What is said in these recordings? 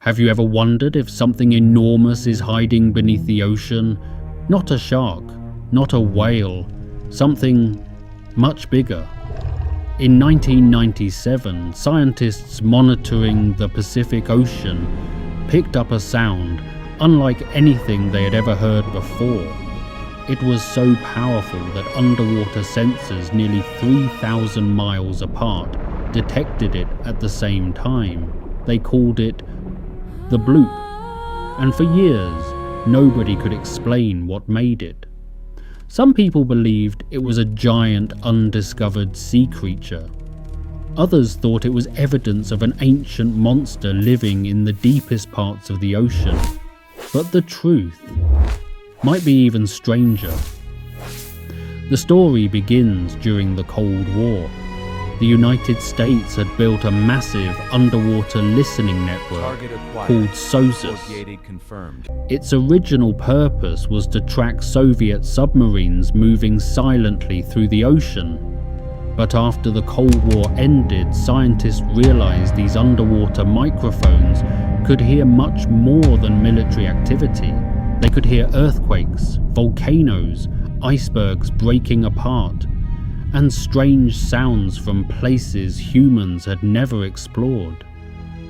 Have you ever wondered if something enormous is hiding beneath the ocean? Not a shark, not a whale, something much bigger. In 1997, scientists monitoring the Pacific Ocean picked up a sound unlike anything they had ever heard before. It was so powerful that underwater sensors nearly 3,000 miles apart detected it at the same time. They called it the Bloop, and for years nobody could explain what made it. Some people believed it was a giant undiscovered sea creature. Others thought it was evidence of an ancient monster living in the deepest parts of the ocean. But the truth might be even stranger. The story begins during the Cold War. The United States had built a massive underwater listening network called SOSUS. Its original purpose was to track Soviet submarines moving silently through the ocean. But after the Cold War ended, scientists realized these underwater microphones could hear much more than military activity. They could hear earthquakes, volcanoes, icebergs breaking apart, and strange sounds from places humans had never explored.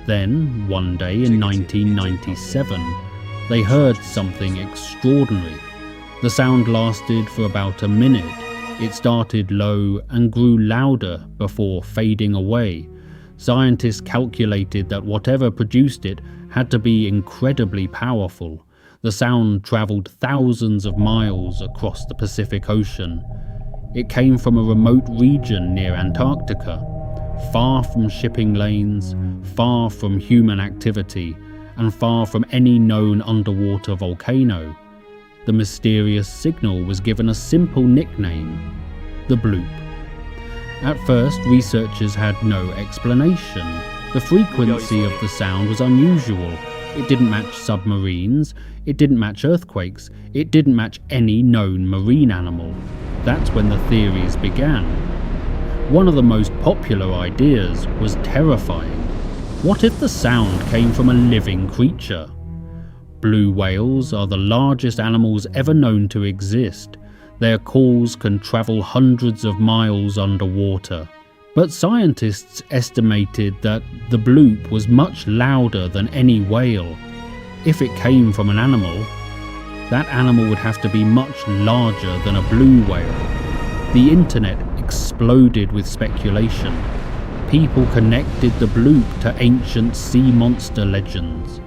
Then, one day in 1997, they heard something extraordinary. The sound lasted for about a minute. It started low and grew louder before fading away. Scientists calculated that whatever produced it had to be incredibly powerful. The sound traveled thousands of miles across the Pacific Ocean. It came from a remote region near Antarctica, far from shipping lanes, far from human activity, and far from any known underwater volcano. The mysterious signal was given a simple nickname, the Bloop. At first, researchers had no explanation. The frequency of the sound was unusual. It didn't match submarines, it didn't match earthquakes, it didn't match any known marine animal. That's when the theories began. One of the most popular ideas was terrifying. What if the sound came from a living creature? Blue whales are the largest animals ever known to exist. Their calls can travel hundreds of miles underwater. But scientists estimated that the Bloop was much louder than any whale. If it came from an animal, that animal would have to be much larger than a blue whale. The internet exploded with speculation. People connected the Bloop to ancient sea monster legends.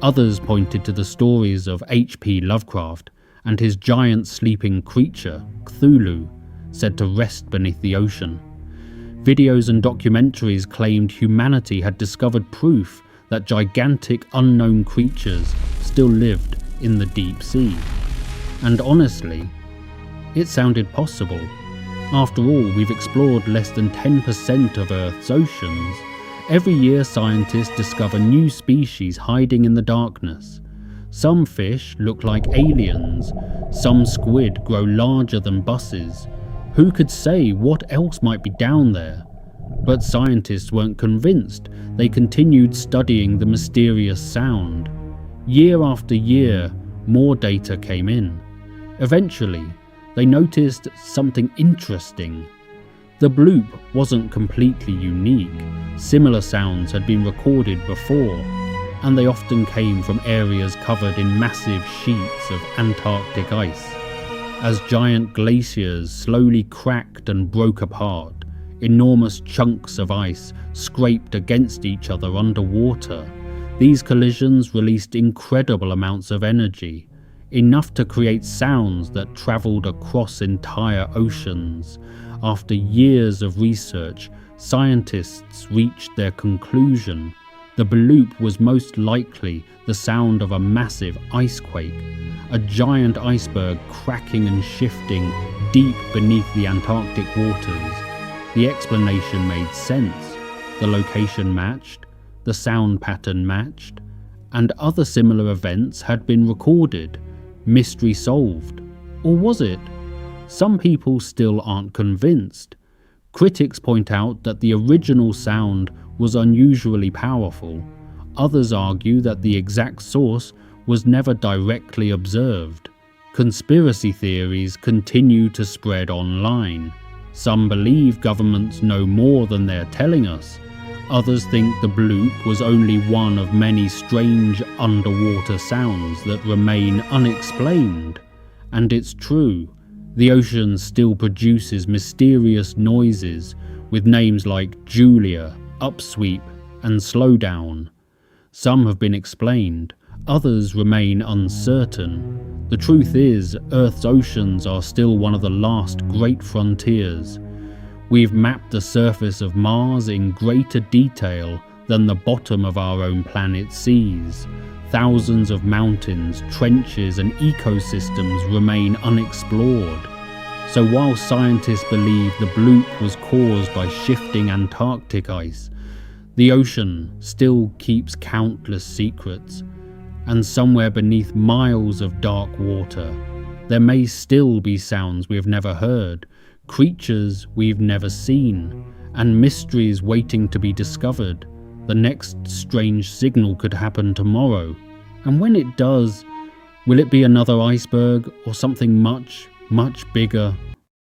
Others pointed to the stories of H.P. Lovecraft and his giant sleeping creature, Cthulhu, said to rest beneath the ocean. Videos and documentaries claimed humanity had discovered proof that gigantic unknown creatures still lived in the deep sea. And honestly, it sounded possible. After all, we've explored less than 10% of Earth's oceans. Every year scientists discover new species hiding in the darkness. Some fish look like aliens, some squid grow larger than buses. Who could say what else might be down there? But scientists weren't convinced. They continued studying the mysterious sound. Year after year, more data came in. Eventually, they noticed something interesting. The Bloop wasn't completely unique. Similar sounds had been recorded before, and they often came from areas covered in massive sheets of Antarctic ice. As giant glaciers slowly cracked and broke apart, enormous chunks of ice scraped against each other underwater. These collisions released incredible amounts of energy, enough to create sounds that traveled across entire oceans. After years of research, scientists reached their conclusion. The Bloop was most likely the sound of a massive ice quake, a giant iceberg cracking and shifting deep beneath the Antarctic waters. The explanation made sense. The location matched, the sound pattern matched, and other similar events had been recorded. Mystery solved. Or was it? Some people still aren't convinced. Critics point out that the original sound was unusually powerful. Others argue that the exact source was never directly observed. Conspiracy theories continue to spread online. Some believe governments know more than they're telling us. Others think the bloop was only one of many strange underwater sounds that remain unexplained. And it's true, the ocean still produces mysterious noises with names like Julia, Upsweep, and Slowdown. Some have been explained, others remain uncertain. The truth is, Earth's oceans are still one of the last great frontiers. We've mapped the surface of Mars in greater detail than the bottom of our own planet's seas. Thousands of mountains, trenches, and ecosystems remain unexplored. So while scientists believe the bloop was caused by shifting Antarctic ice, the ocean still keeps countless secrets. And somewhere beneath miles of dark water, there may still be sounds we have never heard, creatures we've never seen, and mysteries waiting to be discovered. The next strange signal could happen tomorrow. And when it does, will it be another iceberg or something much, much bigger